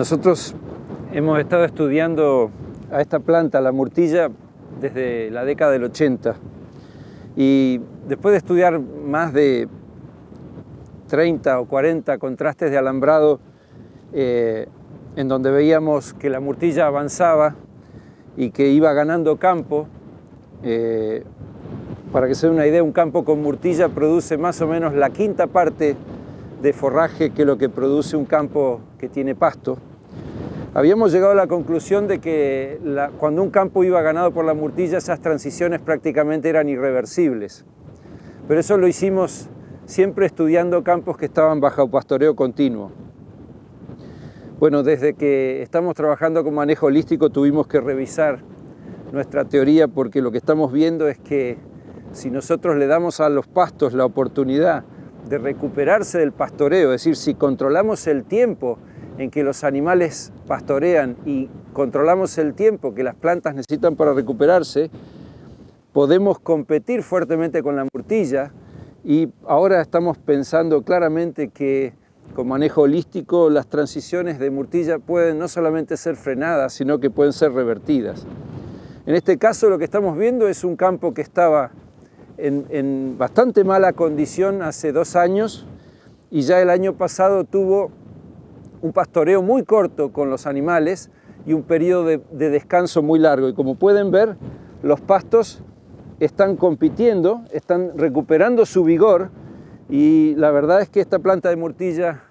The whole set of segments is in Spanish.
Nosotros hemos estado estudiando a esta planta, la murtilla, desde la década del 80. Y después de estudiar más de 30 o 40 contrastes de alambrado, en donde veíamos que la murtilla avanzaba y que iba ganando campo, para que se den una idea, un campo con murtilla produce más o menos la quinta parte de forraje que lo que produce un campo que tiene pasto. Habíamos llegado a la conclusión de que cuando un campo iba ganado por la murtilla, esas transiciones prácticamente eran irreversibles. Pero eso lo hicimos siempre estudiando campos que estaban bajo pastoreo continuo. Bueno, desde que estamos trabajando con manejo holístico tuvimos que revisar nuestra teoría, porque lo que estamos viendo es que si nosotros le damos a los pastos la oportunidad de recuperarse del pastoreo, es decir, si controlamos el tiempo en que los animales pastorean y controlamos el tiempo que las plantas necesitan para recuperarse, podemos competir fuertemente con la murtilla. Y ahora estamos pensando claramente que con manejo holístico las transiciones de murtilla pueden no solamente ser frenadas, sino que pueden ser revertidas. En este caso lo que estamos viendo es un campo que estaba en bastante mala condición hace 2 años y ya el año pasado tuvo un pastoreo muy corto con los animales y un periodo de descanso muy largo. Y como pueden ver, los pastos están compitiendo, están recuperando su vigor, y la verdad es que esta planta de murtilla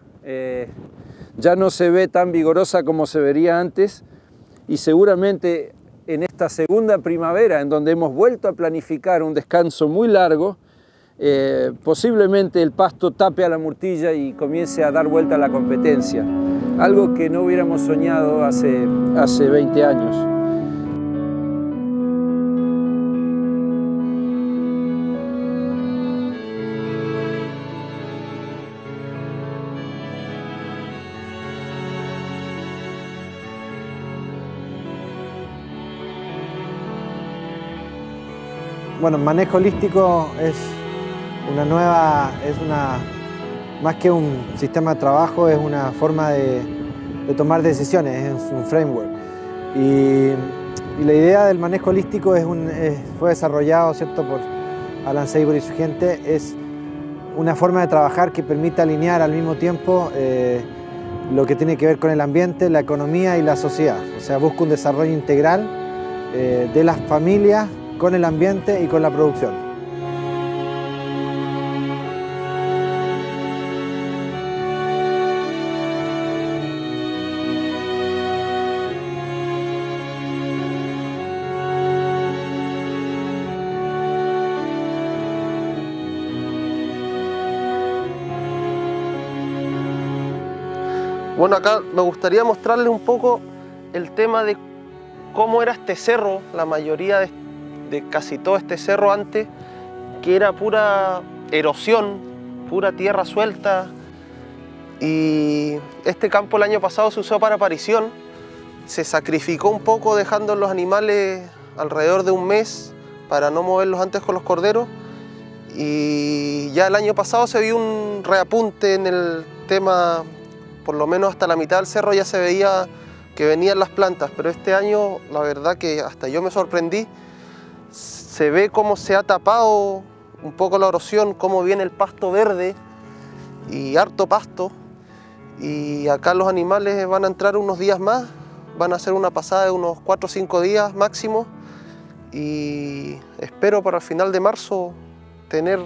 ya no se ve tan vigorosa como se vería antes, y seguramente en esta segunda primavera, en donde hemos vuelto a planificar un descanso muy largo, posiblemente el pasto tape a la murtilla y comience a dar vuelta a la competencia, algo que no hubiéramos soñado hace 20 años. Bueno, manejo holístico es más que un sistema de trabajo, es una forma de tomar decisiones, es un framework. Y la idea del manejo holístico fue desarrollado, ¿cierto?, por Alan Savory y su gente. Es una forma de trabajar que permite alinear al mismo tiempo lo que tiene que ver con el ambiente, la economía y la sociedad. O sea, busca un desarrollo integral de las familias con el ambiente y con la producción. Bueno, acá me gustaría mostrarles un poco el tema de cómo era este cerro, la mayoría de casi todo este cerro antes, que era pura erosión, pura tierra suelta. Y este campo el año pasado se usó para aparición, se sacrificó un poco dejando los animales alrededor de 1 mes para no moverlos antes con los corderos, y ya el año pasado se vio un reapunte en el tema, por lo menos hasta la mitad del cerro ya se veía que venían las plantas, pero este año la verdad que hasta yo me sorprendí. Se ve cómo se ha tapado un poco la erosión, cómo viene el pasto verde y harto pasto. Y acá los animales van a entrar unos días más, van a hacer una pasada de unos 4 o 5 días máximo. Y espero para el final de marzo tener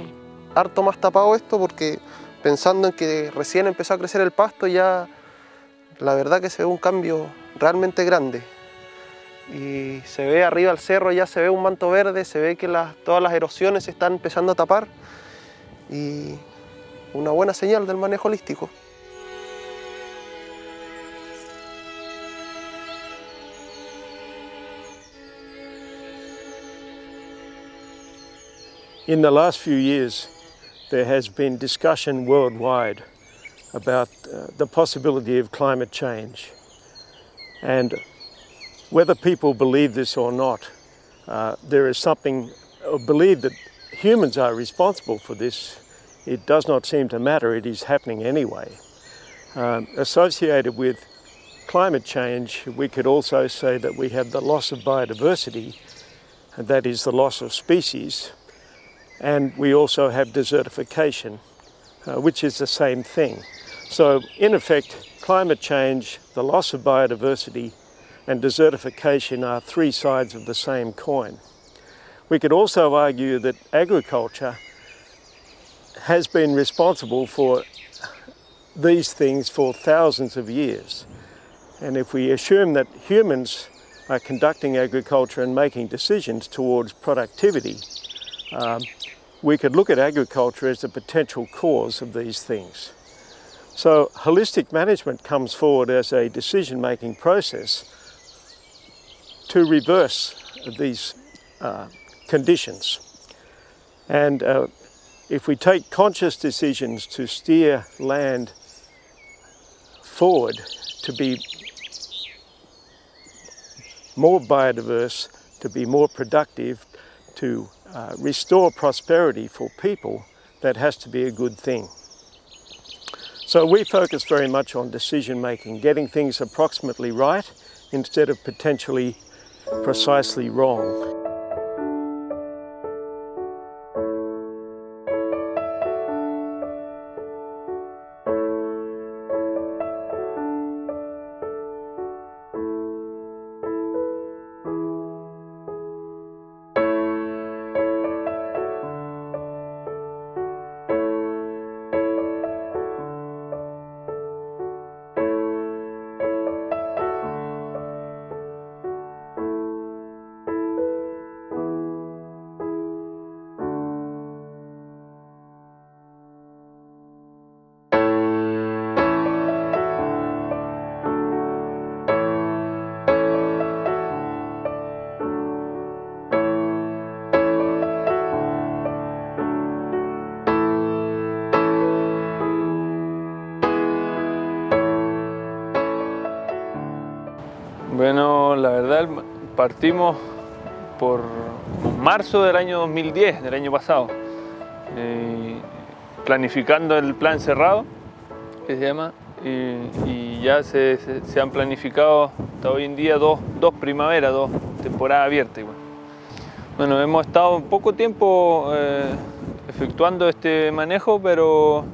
harto más tapado esto, porque pensando en que recién empezó a crecer el pasto, ya la verdad que se ve un cambio realmente grande. Y se ve arriba del cerro, ya se ve un manto verde, se ve que todas las erosiones se están empezando a tapar, y una buena señal del manejo holístico. In the last few years, there has been discussion worldwide about the possibility of climate change. And whether people believe this or not, there is something, or believe that humans are responsible for this. It does not seem to matter, it is happening anyway. Associated with climate change, we could also say that we have the loss of biodiversity, and that is the loss of species, and we also have desertification, which is the same thing. So in effect, climate change, the loss of biodiversity, and desertification are three sides of the same coin. We could also argue that agriculture has been responsible for these things for thousands of years. And if we assume that humans are conducting agriculture and making decisions towards productivity, we could look at agriculture as the potential cause of these things. So holistic management comes forward as a decision-making process to reverse these conditions. And if we take conscious decisions to steer land forward to be more biodiverse, to be more productive, to restore prosperity for people, that has to be a good thing. So we focus very much on decision making, getting things approximately right instead of potentially precisely wrong. Bueno, la verdad partimos por marzo del año 2010, del año pasado, planificando el plan cerrado, que se llama, y ya se han planificado hasta hoy en día dos primaveras, dos temporadas abiertas. Bueno, hemos estado poco tiempo efectuando este manejo, pero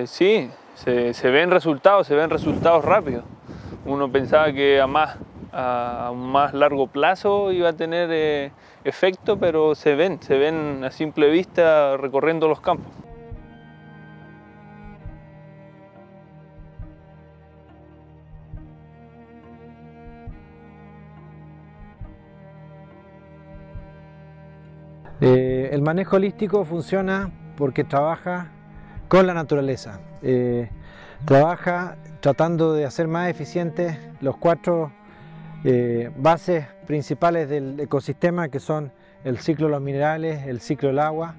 sí, se ven resultados rápidos. Uno pensaba que a un más largo plazo iba a tener efecto, pero se ven a simple vista recorriendo los campos. El manejo holístico funciona porque trabaja con la naturaleza. Trabaja tratando de hacer más eficientes los cuatro bases principales del ecosistema, que son el ciclo de los minerales, el ciclo del agua,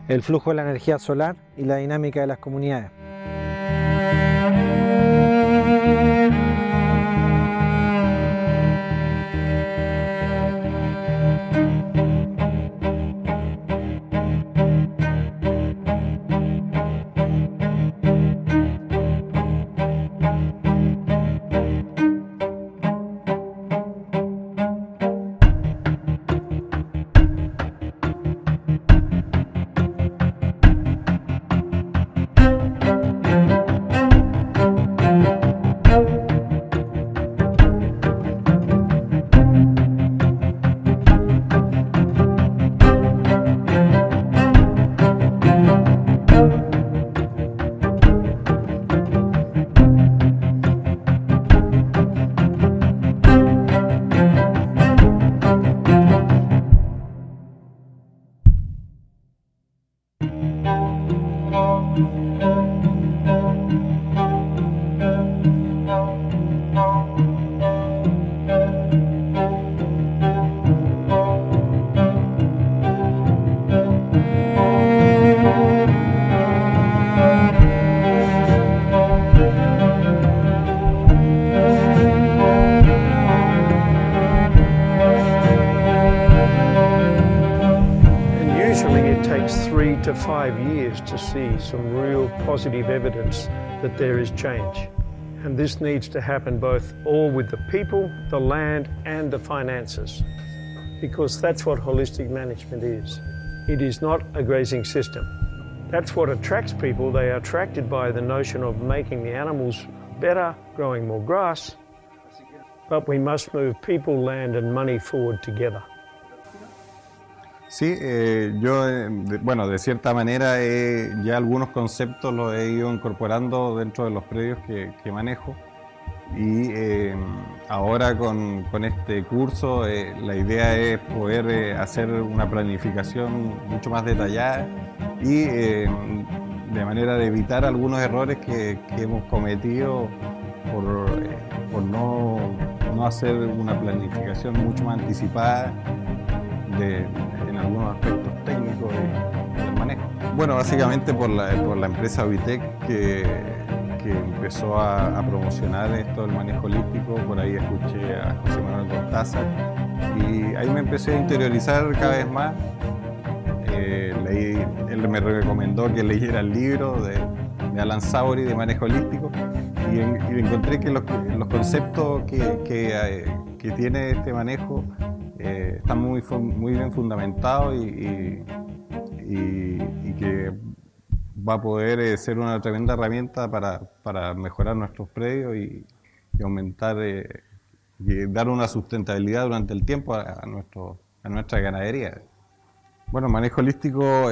el flujo de la energía solar y la dinámica de las comunidades. takes 3 to 5 years to see some real positive evidence that there is change. And this needs to happen both all with the people, the land, and the finances, because that's what holistic management is. It is not a grazing system. That's what attracts people. They are attracted by the notion of making the animals better, growing more grass, but we must move people, land, and money forward together. Sí, yo, bueno, de cierta manera ya algunos conceptos los he ido incorporando dentro de los predios que manejo y ahora con este curso la idea es poder hacer una planificación mucho más detallada y de manera de evitar algunos errores que hemos cometido por no hacer una planificación mucho más anticipada en algunos aspectos técnicos del manejo. Bueno, básicamente por la empresa Vitec que empezó a promocionar esto del manejo holístico. Por ahí escuché a José Manuel Cortázar y ahí me empecé a interiorizar cada vez más. Él me recomendó que leyera el libro de Alan Saury de manejo holístico y encontré que los conceptos que tiene este manejo están muy bien fundamentados y que va a poder ser una tremenda herramienta para mejorar nuestros predios y aumentar y dar una sustentabilidad durante el tiempo a nuestra ganadería. Bueno, manejo holístico,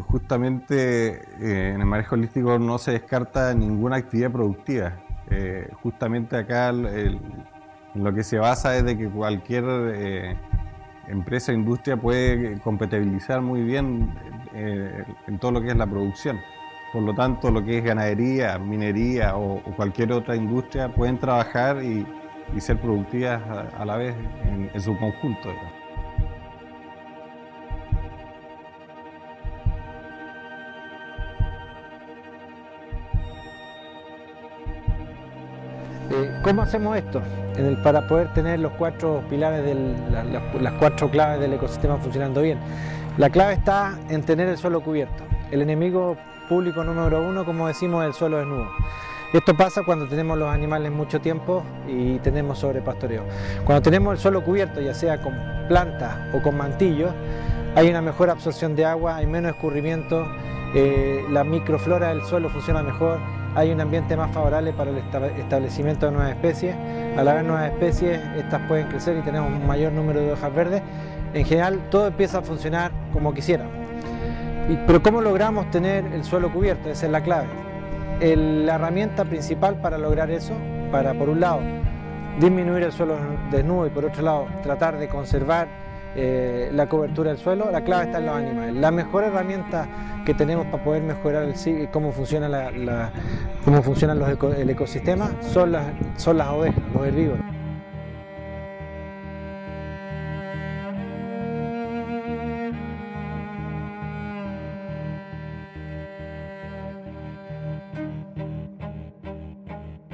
justamente en el manejo holístico no se descarta ninguna actividad productiva. Justamente acá en lo que se basa es de que cualquier empresa o industria puede compatibilizar muy bien en todo lo que es la producción. Por lo tanto, lo que es ganadería, minería o cualquier otra industria pueden trabajar y ser productivas a la vez en su conjunto, digamos. ¿Cómo hacemos esto? Para poder tener los 4 pilares, las 4 claves del ecosistema funcionando bien. La clave está en tener el suelo cubierto. El enemigo público número 1, como decimos, es el suelo desnudo. Esto pasa cuando tenemos los animales mucho tiempo y tenemos sobrepastoreo. Cuando tenemos el suelo cubierto, ya sea con plantas o con mantillos, hay una mejor absorción de agua, hay menos escurrimiento, la microflora del suelo funciona mejor, hay un ambiente más favorable para el establecimiento de nuevas especies. Al haber nuevas especies, estas pueden crecer y tenemos un mayor número de hojas verdes. En general, todo empieza a funcionar como quisiera. Pero ¿cómo logramos tener el suelo cubierto? Esa es la clave. La herramienta principal para lograr eso, para por un lado disminuir el suelo desnudo y por otro lado tratar de conservar la cobertura del suelo, la clave está en los animales. La mejor herramienta que tenemos para poder mejorar cómo funciona el ecosistema son las ovejas, los herbívoros.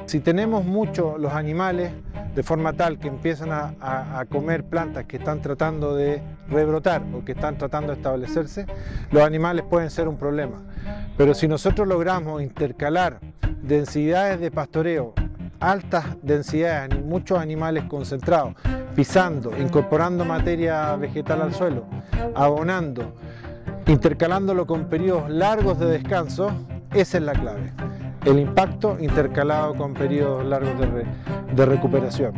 Si tenemos mucho los animales de forma tal que empiezan a comer plantas que están tratando de rebrotar o que están tratando de establecerse, los animales pueden ser un problema. Pero si nosotros logramos intercalar densidades de pastoreo, altas densidades, muchos animales concentrados, pisando, incorporando materia vegetal al suelo, abonando, intercalándolo con periodos largos de descanso, esa es la clave. El impacto intercalado con periodos largos de recuperación.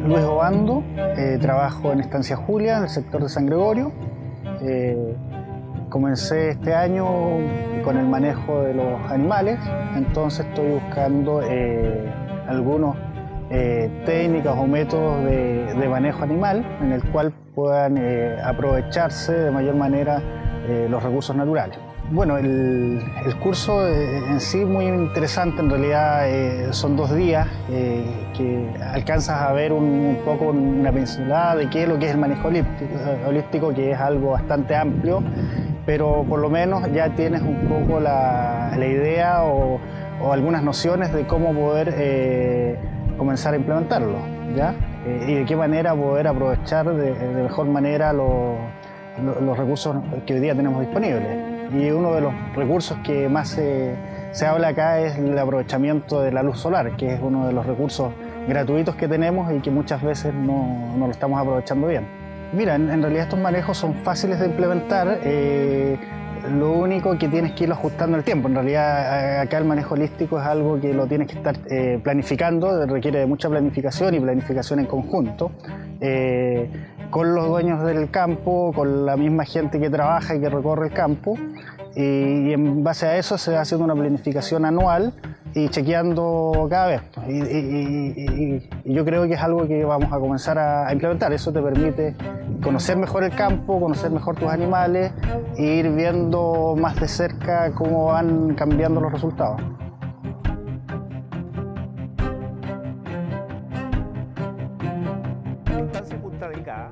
Luis Obando, trabajo en Estancia Julia, en el sector de San Gregorio. Comencé este año con el manejo de los animales, entonces estoy buscando algunos técnicas o métodos de manejo animal en el cual puedan aprovecharse de mayor manera los recursos naturales. Bueno, el curso en sí es muy interesante, en realidad son 2 días que alcanzas a ver un poco una pincelada de qué es lo que es el manejo holístico, que es algo bastante amplio, pero por lo menos ya tienes un poco la idea o algunas nociones de cómo poder comenzar a implementarlo, ¿ya? Y de qué manera poder aprovechar de mejor manera los recursos que hoy día tenemos disponibles. Y uno de los recursos que más se habla acá es el aprovechamiento de la luz solar, que es uno de los recursos gratuitos que tenemos y que muchas veces no lo estamos aprovechando bien. Mira, en realidad estos manejos son fáciles de implementar, lo único que tienes que irlo ajustando el tiempo. En realidad acá el manejo holístico es algo que lo tienes que estar planificando, requiere de mucha planificación y planificación en conjunto, con los dueños del campo, con la misma gente que trabaja y que recorre el campo, y en base a eso se va haciendo una planificación anual y chequeando cada vez. Y yo creo que es algo que vamos a comenzar a implementar. Eso te permite conocer mejor el campo, conocer mejor tus animales e ir viendo más de cerca cómo van cambiando los resultados. La estancia Punta Delgada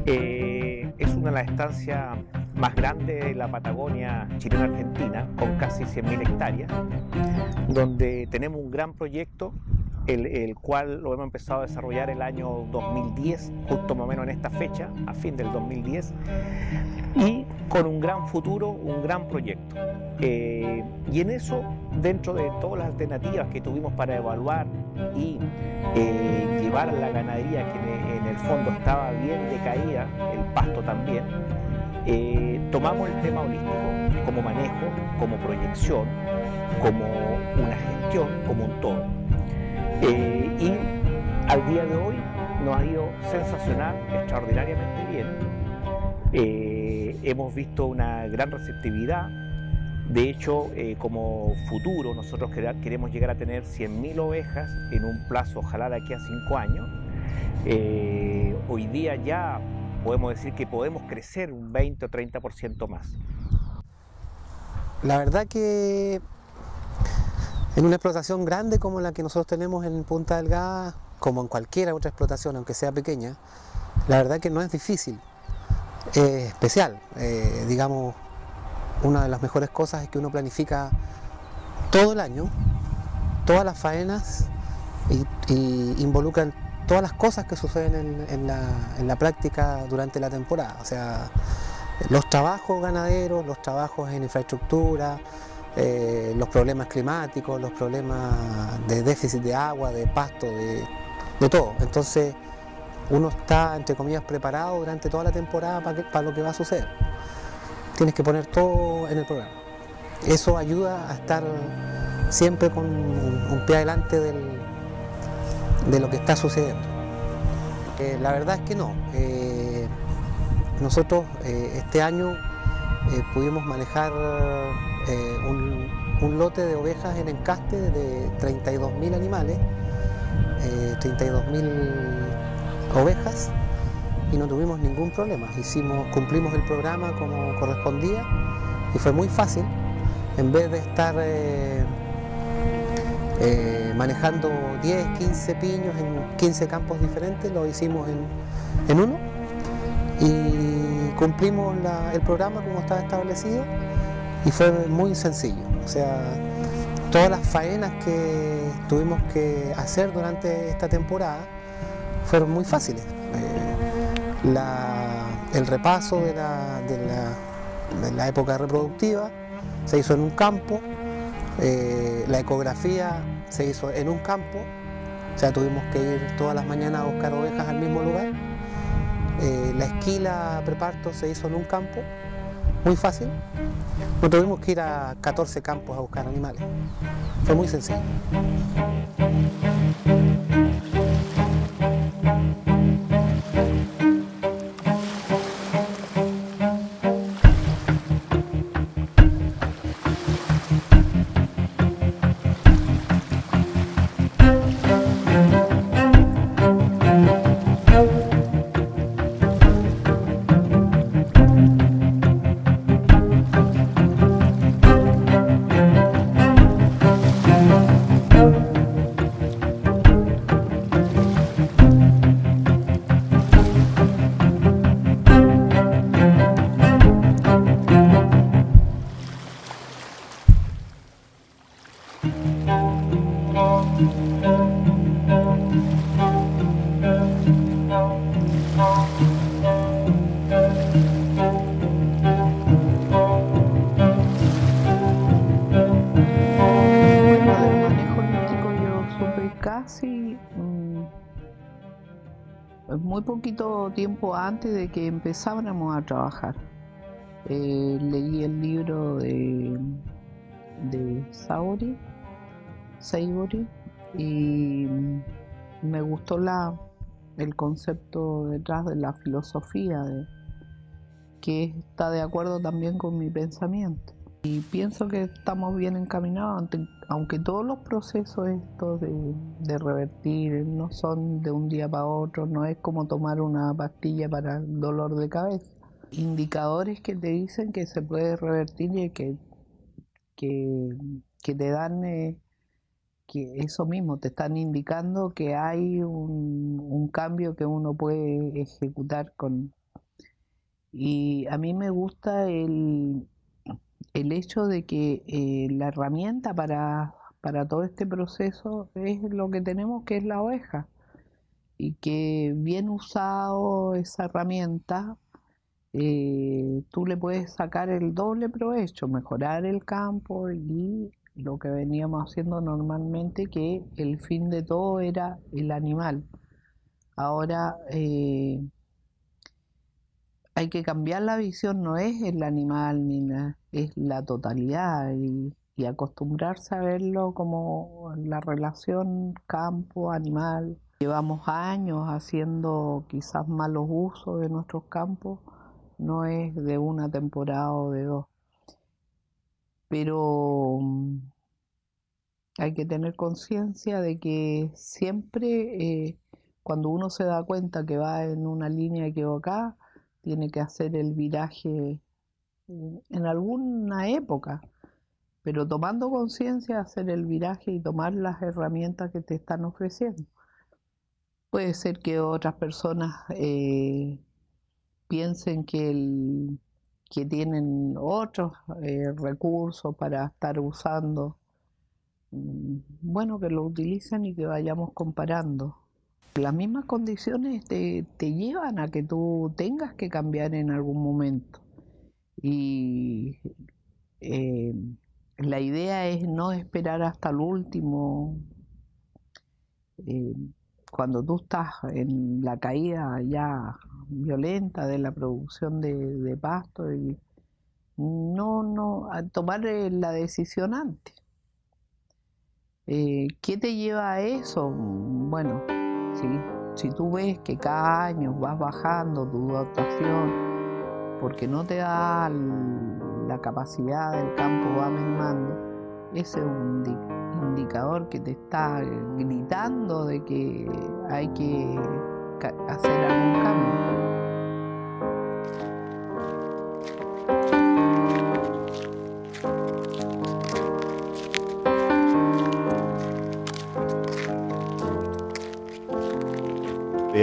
es una de las estancias más grandes de la Patagonia chilena-argentina, con casi 100.000 hectáreas, donde tenemos un gran proyecto, el cual lo hemos empezado a desarrollar el año 2010, justo más o menos en esta fecha, a fin del 2010, y con un gran futuro, un gran proyecto. Y en eso, dentro de todas las alternativas que tuvimos para evaluar y llevar la ganadería, que en el fondo estaba bien decaída, el pasto también, tomamos el tema holístico como manejo, como proyección, como una gestión, como un todo. Y al día de hoy nos ha ido sensacional, extraordinariamente bien. Hemos visto una gran receptividad. De hecho, como futuro, nosotros queremos llegar a tener 100.000 ovejas en un plazo, ojalá de aquí a 5 años. Hoy día ya podemos decir que podemos crecer un 20 o 30% más. La verdad que en una explotación grande como la que nosotros tenemos en Punta Delgada, como en cualquier otra explotación, aunque sea pequeña, la verdad que no es difícil, es especial. Digamos, una de las mejores cosas es que uno planifica todo el año, todas las faenas y involucran todas las cosas que suceden en la práctica durante la temporada. O sea, los trabajos ganaderos, los trabajos en infraestructura, los problemas climáticos, los problemas de déficit de agua, de pasto, de todo. Entonces uno está, entre comillas, preparado durante toda la temporada para lo que va a suceder. Tienes que poner todo en el programa. Eso ayuda a estar siempre con un pie adelante de lo que está sucediendo. La verdad es que no. Nosotros este año pudimos manejar un lote de ovejas en encaste de 32.000 animales, 32.000 ovejas, y no tuvimos ningún problema. Cumplimos el programa como correspondía y fue muy fácil. En vez de estar manejando 10, 15 piños en 15 campos diferentes, lo hicimos en uno y cumplimos el programa como estaba establecido y fue muy sencillo. O sea, todas las faenas que tuvimos que hacer durante esta temporada fueron muy fáciles. El repaso de la época reproductiva se hizo en un campo, la ecografía se hizo en un campo, o sea, tuvimos que ir todas las mañanas a buscar ovejas al mismo lugar. La esquila preparto se hizo en un campo, muy fácil. No tuvimos que ir a 14 campos a buscar animales, fue muy sencillo. casi muy poquito tiempo antes de que empezáramos a trabajar. Leí el libro de Saibory y me gustó el concepto detrás de la filosofía, que está de acuerdo también con mi pensamiento. Y pienso que estamos bien encaminados, aunque todos los procesos estos de revertir no son de un día para otro, no es como tomar una pastilla para el dolor de cabeza. Indicadores que te dicen que se puede revertir y que te dan, que eso mismo, te están indicando que hay un cambio que uno puede ejecutar con... Y a mí me gusta el hecho de que la herramienta para todo este proceso es lo que tenemos, que es la oveja, y que bien usado esa herramienta, tú le puedes sacar el doble provecho, mejorar el campo y lo que veníamos haciendo normalmente, que el fin de todo era el animal. Ahora hay que cambiar la visión, no es el animal ni nada, es la totalidad y acostumbrarse a verlo como la relación campo-animal. Llevamos años haciendo quizás malos usos de nuestros campos, no es de una temporada o de dos, pero hay que tener conciencia de que siempre cuando uno se da cuenta que va en una línea equivocada, tiene que hacer el viraje en alguna época, pero tomando conciencia, hacer el viraje y tomar las herramientas que te están ofreciendo. Puede ser que otras personas piensen que tienen otros recursos para estar usando. Bueno, que lo utilicen y que vayamos comparando. Las mismas condiciones te llevan a que tú tengas que cambiar en algún momento. Y la idea es no esperar hasta el último. Cuando tú estás en la caída ya violenta de la producción de pasto, y no tomar la decisión antes. ¿Qué te lleva a eso? Bueno, si tú ves que cada año vas bajando tu dotación porque no te da la capacidad del campo, va mermando, ese es un indicador que te está gritando de que hay que hacer algún cambio.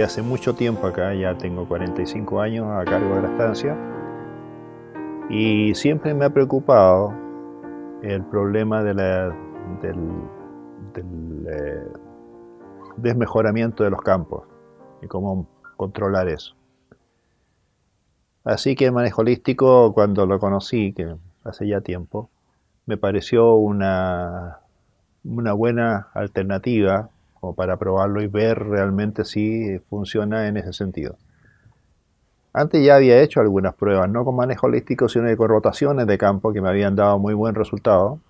Hace mucho tiempo acá, ya tengo 45 años a cargo de la estancia, y siempre me ha preocupado el problema del desmejoramiento de los campos y cómo controlar eso. Así que el manejo holístico, cuando lo conocí, que hace ya tiempo, me pareció una buena alternativa como para probarlo y ver realmente si funciona en ese sentido. Antes ya había hecho algunas pruebas, no con manejo holístico, sino con rotaciones de campo que me habían dado muy buen resultado.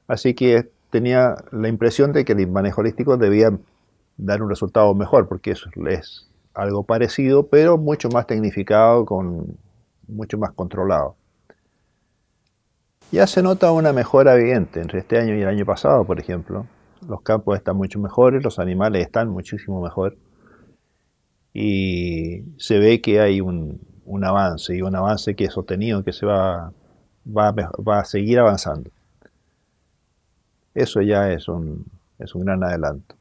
Así que tenía la impresión de que el manejo holístico debía dar un resultado mejor, porque eso es algo parecido, pero mucho más tecnificado, mucho más controlado. Ya se nota una mejora evidente entre este año y el año pasado, por ejemplo. Los campos están mucho mejores, los animales están muchísimo mejor, y se ve que hay un avance, y un avance que es sostenido, que se va a seguir avanzando. Eso ya es un gran adelanto.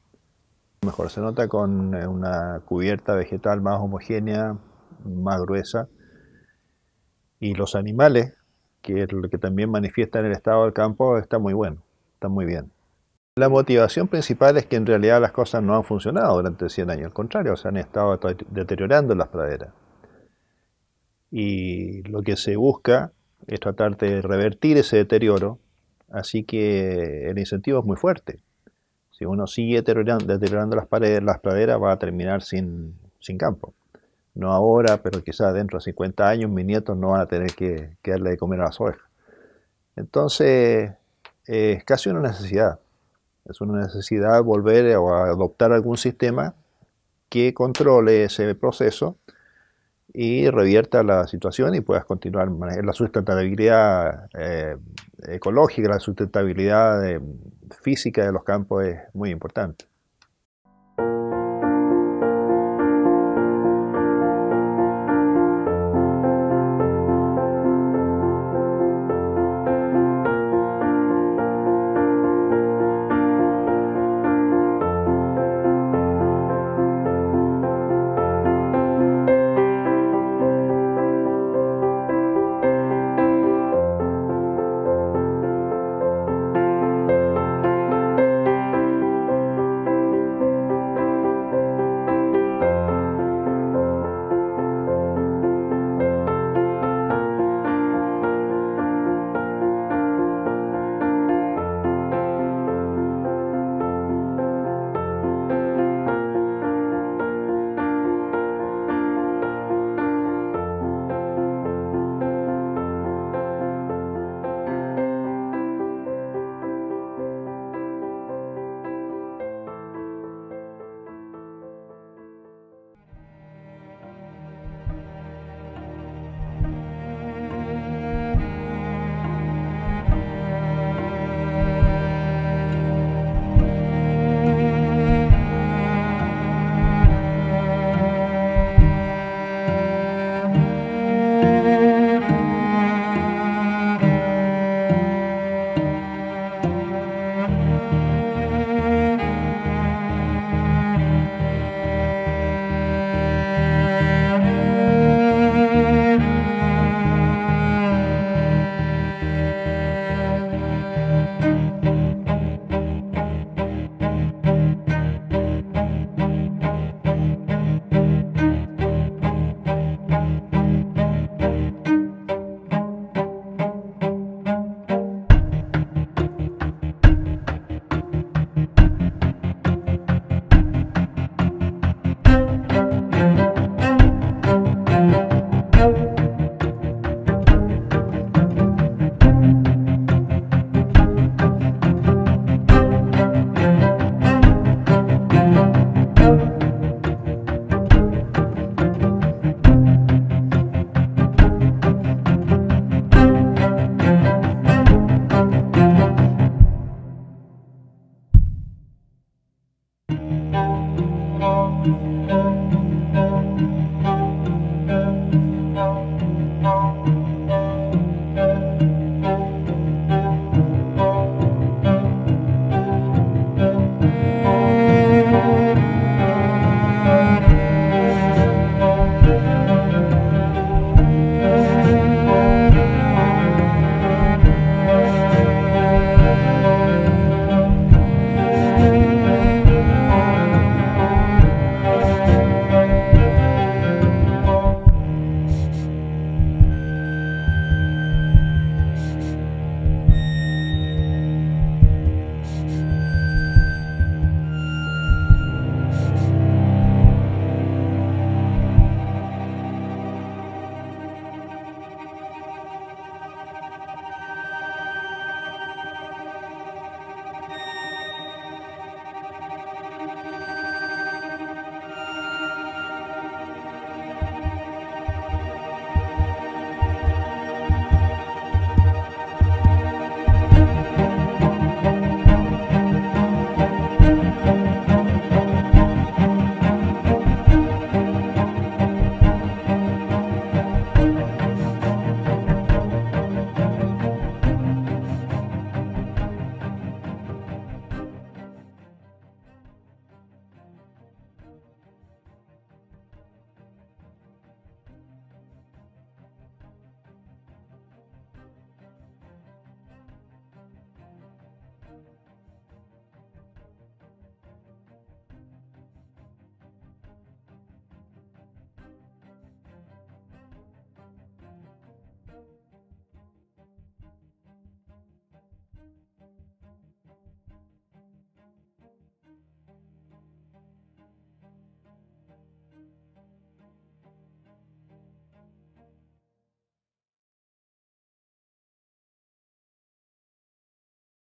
Mejor se nota con una cubierta vegetal más homogénea, más gruesa, y los animales, que es lo que también manifiestan el estado del campo, está muy bueno, está muy bien. La motivación principal es que en realidad las cosas no han funcionado durante 100 años, al contrario, se han estado deteriorando las praderas. Y lo que se busca es tratar de revertir ese deterioro, así que el incentivo es muy fuerte. Si uno sigue deteriorando las praderas va a terminar sin campo. No ahora, pero quizás dentro de 50 años mis nietos no van a tener que darle de comer a las ovejas. Entonces, es casi una necesidad. Es una necesidad volver o adoptar algún sistema que controle ese proceso y revierta la situación y puedas continuar. La sustentabilidad ecológica, la sustentabilidad física de los campos es muy importante.